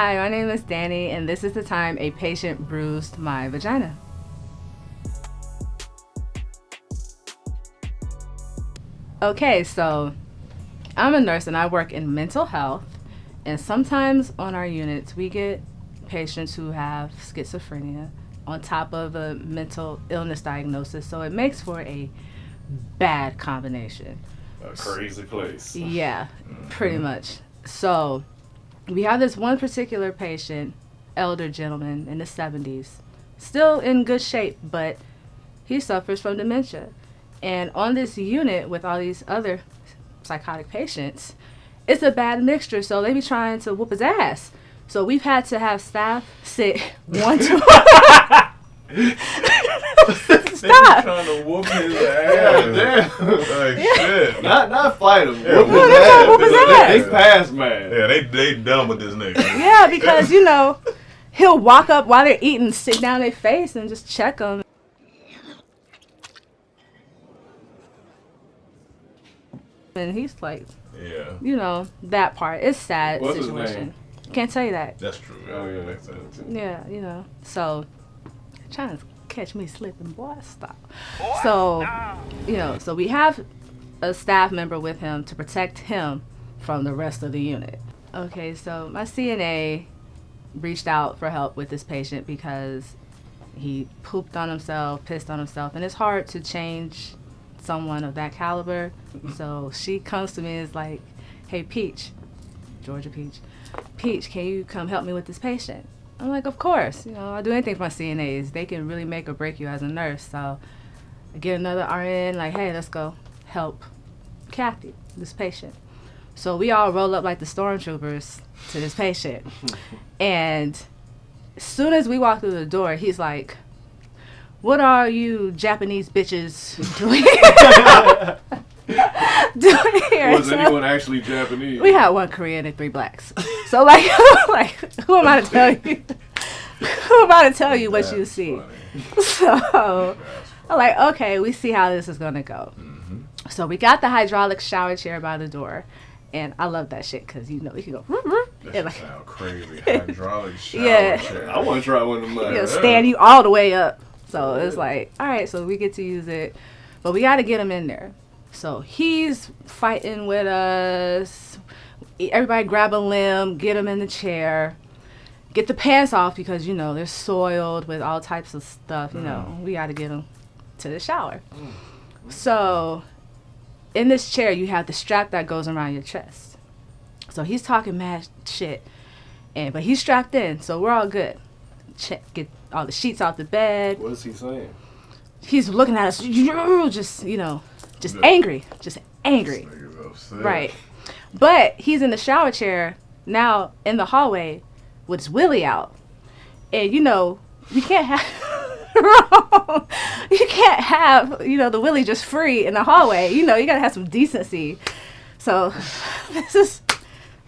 Hi, my name is Dani, and this is the time a patient bruised my vagina. Okay, so I'm a nurse and I work in mental health, and sometimes on our units we get patients who have schizophrenia on top of a mental illness diagnosis, so it makes for a bad combination. A crazy place. Yeah, pretty much. So we have this one particular patient, elder gentleman in the 70s, still in good shape, but he suffers from dementia. And on this unit with all these other psychotic patients, it's a bad mixture, so they be trying to whoop his ass. So we've had to have staff sit one to Stop. Trying to whoop his ass. Damn. Like shit. Not fight him. Yeah, whoop his ass. They pass, man. Yeah, they done with this nigga. Yeah, because, he'll walk up while they're eating, sit down their face, and just check them. And he's like, that part. It's sad What's situation. his name? Can't tell you that. That's true. Oh, yeah, that's it, too. Yeah, So, trying to catch me slipping, boy, stop. So, so we have a staff member with him to protect him from the rest of the unit. Okay, so my CNA reached out for help with this patient because he pooped on himself, pissed on himself, and it's hard to change someone of that caliber. So she comes to me and is like, hey, Peach, Georgia Peach, can you come help me with this patient? I'm like, of course. I'll do anything for my CNAs. They can really make or break you as a nurse. So I get another RN, like, hey, let's go help Kathy, this patient. So we all roll up like the stormtroopers to this patient. And as soon as we walk through the door, he's like, what are you Japanese bitches doing here? Was anyone actually Japanese? We had one Korean and 3 blacks. So like who am I to tell you? Who am I to tell you what That's you see? funny. So I'm like, okay, we see how this is gonna go. Mm-hmm. So we got the hydraulic shower chair by the door, and I love that shit because you can go. That sound crazy. Hydraulic shower chair. I want to try one of them. Like, Stand you all the way up. So it's like, all right, so we get to use it, but we got to get him in there. So he's fighting with us. Everybody grab a limb, get him in the chair, get the pants off because, they're soiled with all types of stuff. We got to get him to the shower. So in this chair, you have the strap that goes around your chest. So he's talking mad shit, but he's strapped in, so we're all good. Get all the sheets off the bed. What is he saying? He's looking at us, just angry, right? But he's in the shower chair now in the hallway with his willy out, and you can't have the willy just free in the hallway. You gotta have some decency. So this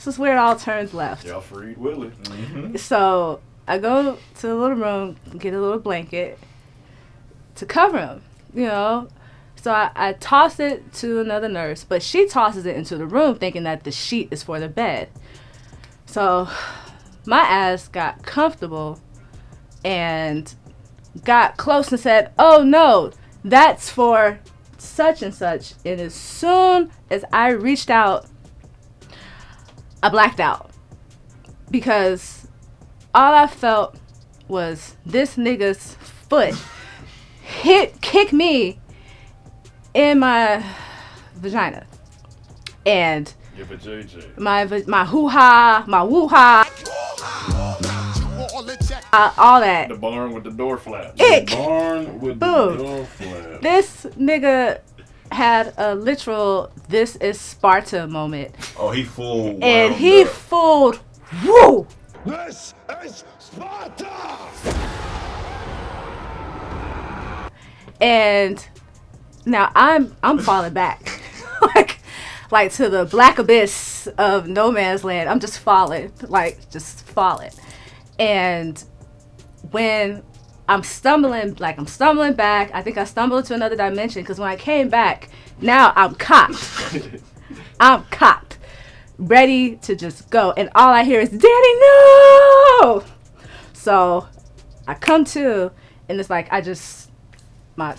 is where it all turns left. Y'all freed Willie. Mm-hmm. So I go to the little room, get a little blanket to cover him, So I toss it to another nurse, but she tosses it into the room thinking that the sheet is for the bed. So my ass got comfortable and got close and said, oh no, that's for such and such. And as soon as I reached out, I blacked out because all I felt was this nigga's foot kick me in my vagina. And Give it JJ. my hoo-ha, my woo-ha, all that. The barn with the door flap. Ick. The barn with Boom. the door flap. This nigga had a literal this is Sparta moment. Oh, he fooled. And he fooled, woo! This is Sparta! And now I'm falling back. like to the black abyss of no man's land. I'm just falling. And when I'm stumbling back, I think I stumbled into another dimension because when I came back, now I'm cocked. ready to just go. And all I hear is, Daddy, no! So I come to, and it's like my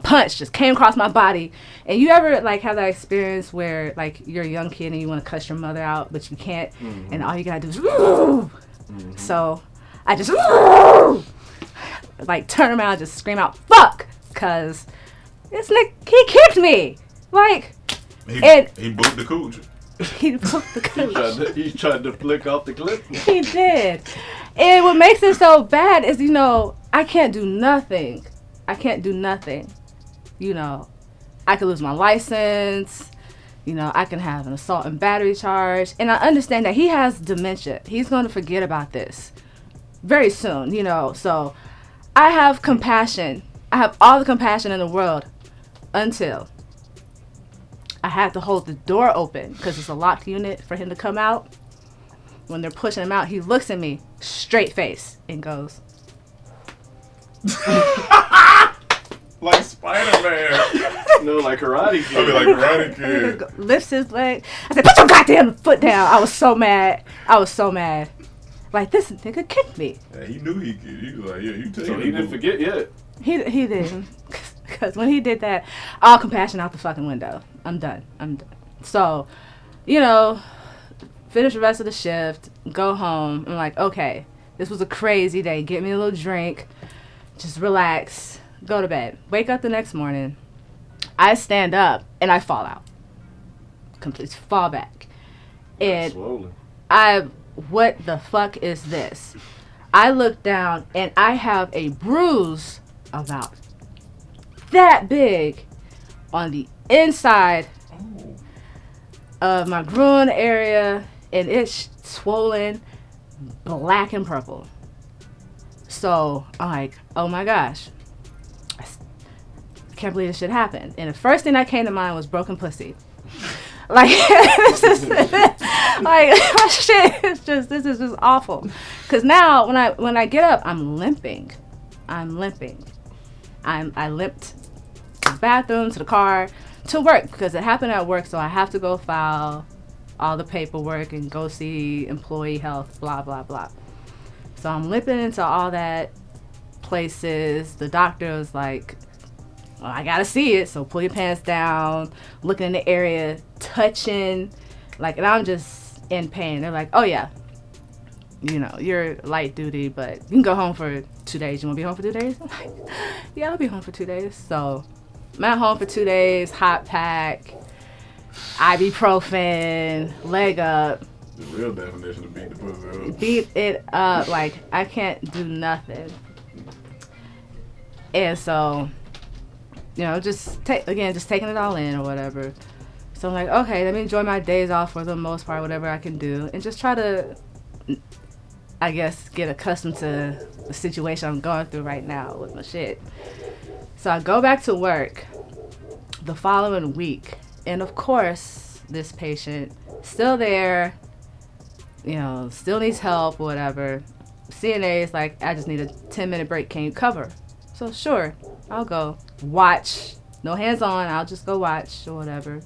punch just came across my body. And you ever like have that experience where like you're a young kid and you want to cuss your mother out, but you can't, and all you gotta do is so I just like turn around and just scream out fuck, cause this nigga, he kicked me. Like He booped the cooch. he booped the cooch. He tried to flick off the clip. He did. And what makes it so bad is, you know, I can't do nothing. You know, I could lose my license. You know, I can have an assault and battery charge. And I understand that he has dementia. He's going to forget about this very soon, you know. So I have compassion. I have all the compassion in the world until I have to hold the door open because it's a locked unit for him to come out. When they're pushing him out, he looks at me straight face and goes, Like Spider-Man. No, like Karate Kid. I mean, like Karate Kid. lifts his leg. I said, put your goddamn foot down. I was so mad. Like, this nigga kicked me. Yeah, he knew he could. He was like, yeah, you take it. So he didn't forget yet. He didn't. Because when he did that, all compassion out the fucking window. I'm done. So, you know, finish the rest of the shift, go home. I'm like, okay, this was a crazy day. Get me a little drink. Just relax. Go to bed. Wake up the next morning. I stand up and I fall out. Complete fall back. And Slowly. what the fuck is this? I look down and I have a bruise about that big on the inside of my groin area, and it's swollen black and purple. So I'm like, oh my gosh, I can't believe this shit happened. And the first thing that came to mind was broken pussy. Like, this is like, shit, this is just awful. Cause now when I get up, I'm limping. I limped to the bathroom, to the car, to work, because it happened at work, so I have to go file all the paperwork and go see employee health, blah, blah, blah. So I'm limping into all that places. The doctor was like, well, I gotta see it, so pull your pants down, looking in the area, touching, like, and I'm just in pain. They're like, oh yeah, you know, you're light duty, but you can go home for 2 days. You wanna be home for 2 days? I'm like, yeah, I'll be home for 2 days. So I'm at home for 2 days, hot pack, ibuprofen, leg up. The real definition of beat the pussy up. Beat it up, like I can't do nothing. And so, you know, just taking it all in or whatever. So I'm like, okay, let me enjoy my days off for the most part, whatever I can do, and just try to, I guess, get accustomed to the situation I'm going through right now with my shit. So I go back to work the following week, and of course, this patient still there, you know, still needs help or whatever. CNA is like, I just need a 10-minute break. Can you cover? So sure, I'll go watch. No hands on. I'll just go watch or whatever.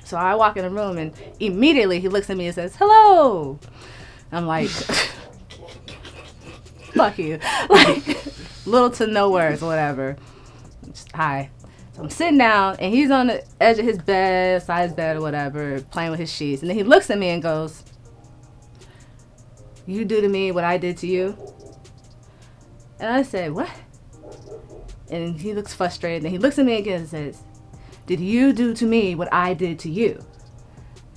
So I walk in the room and immediately he looks at me and says, hello. I'm like, fuck you. Like, little to no words or whatever. Just, hi. So I'm sitting down and he's on the edge of his bed, side his bed or whatever, playing with his sheets. And then he looks at me and goes, you do to me what I did to you? And I said, what? And he looks frustrated. And he looks at me again and says, did you do to me what I did to you?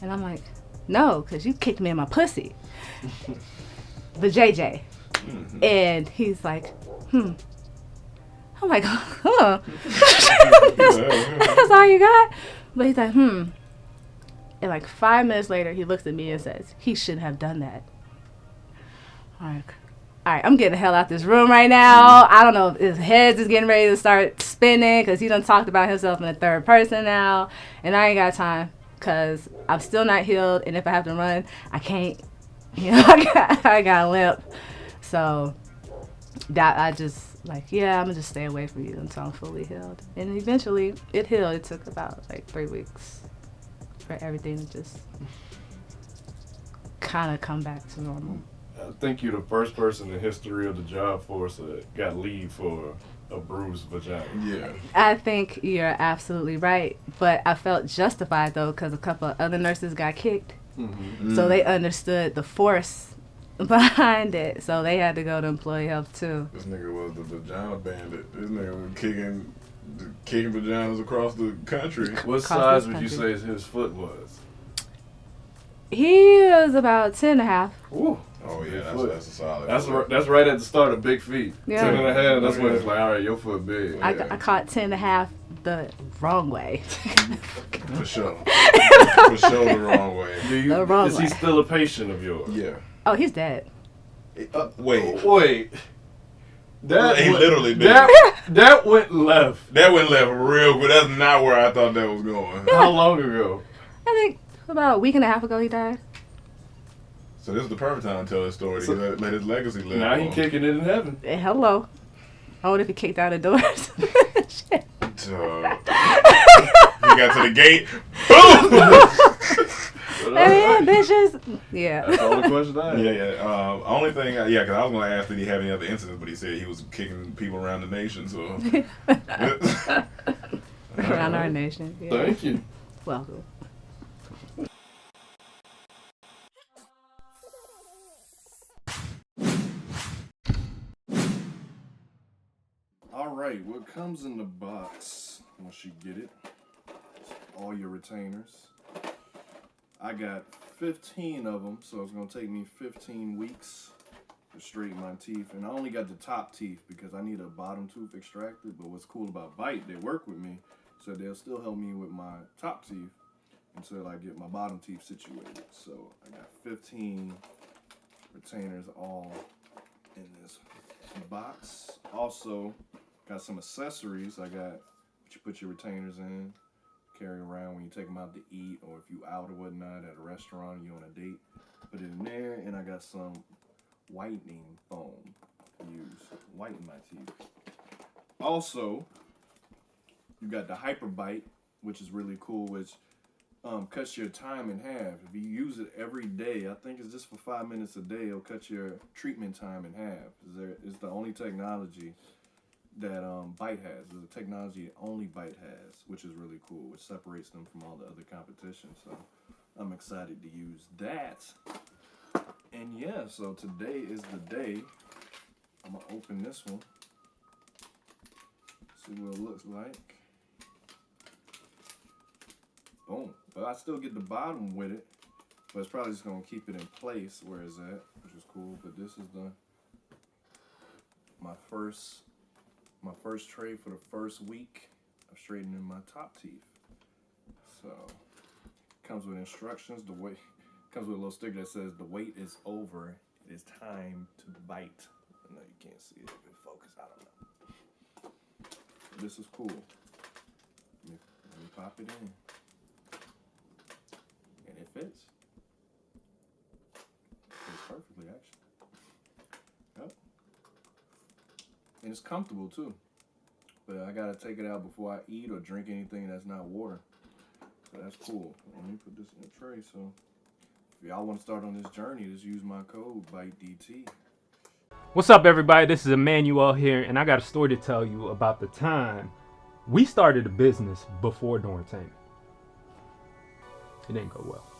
And I'm like, no, because you kicked me in my pussy. The JJ. Mm-hmm. And he's like, I'm like, huh? That's all you got? But he's like, And like 5 minutes later, he looks at me and says, he should have done that. I'm like, all right, I'm getting the hell out this room right now. I don't know if his head is getting ready to start spinning because he done talked about himself in the third person now. And I ain't got time because I'm still not healed. And if I have to run, I can't. You know, I got a limp. So that I just like, yeah, I'm going to just stay away from you until I'm fully healed. And eventually it healed. It took about like 3 weeks. for everything to just kind of come back to normal. I think you're the first person in the history of the job force that got leave for a bruised vagina. Yeah. I think you're absolutely right, but I felt justified though because a couple of other nurses got kicked, so they understood the force behind it, so they had to go to employee health too. This nigga was the vagina bandit. This nigga was kicking vaginas across the country. What size would you say his foot was? He was about 10.5. Ooh. Oh yeah, that's a solid. That's right at the start of big feet. Yeah. 10.5. That's when it's like, all right, your foot big. I caught 10.5 the wrong way. For sure. For sure the wrong way. Is he still a patient of yours? Yeah. Oh, he's dead. Wait. He literally did. That went left. That went left real quick. That's not where I thought that was going. How long ago? I think about a week and a half ago he died. So this is the perfect time to tell his story. To let his legacy live. Now he kicking it in heaven. Hello. I wonder if he kicked out the doors. Shit. He got to the gate. Boom! Hey, bitches. Yeah. That's all the question I had. Yeah. Only thing, because I was going to ask did he have any other incidents, but he said he was kicking people around the nation. So Around our nation. Yeah. Thank you. Welcome. Alright, what comes in the box once you get it? All your retainers. I got 15 of them, so it's going to take me 15 weeks to straighten my teeth. And I only got the top teeth because I need a bottom tooth extracted. But what's cool about Bite, they work with me, so they'll still help me with my top teeth until I get my bottom teeth situated. So I got 15 retainers all in this box. Also, got some accessories. I got what you put your retainers in, carry around when you take them out to eat, or if you out or whatnot at a restaurant or you on a date, put it in there. And I got some whitening foam to use, whiten my teeth. Also, you got the Hyper Bite, which is really cool, which cuts your time in half. If you use it every day, I think it's just for 5 minutes a day, it'll cut your treatment time in half. It's the only technology that Bite has. It's a technology only Bite has, which is really cool, which separates them from all the other competition. So I'm excited to use that. And yeah, so today is the day. I'm gonna open this one, see what it looks like. Boom. But I still get the bottom with it, but it's probably just gonna keep it in place where it's at, which is cool. But this is my first tray for the first week of straightening my top teeth. So comes with instructions. Comes with a little sticker that says the wait is over. It is time to bite. I know you can't see it. If it focus, I don't know. This is cool. Let me pop it in. And it fits. Fits perfectly, actually. Yep. And it's comfortable too. But I gotta take it out before I eat or drink anything that's not water. So that's cool. Let me put this in a tray. So if y'all want to start on this journey, just use my code BITEDT. What's up, everybody? This is Emmanuel here, and I got a story to tell you about the time we started a business before Dormtainment. It didn't go well.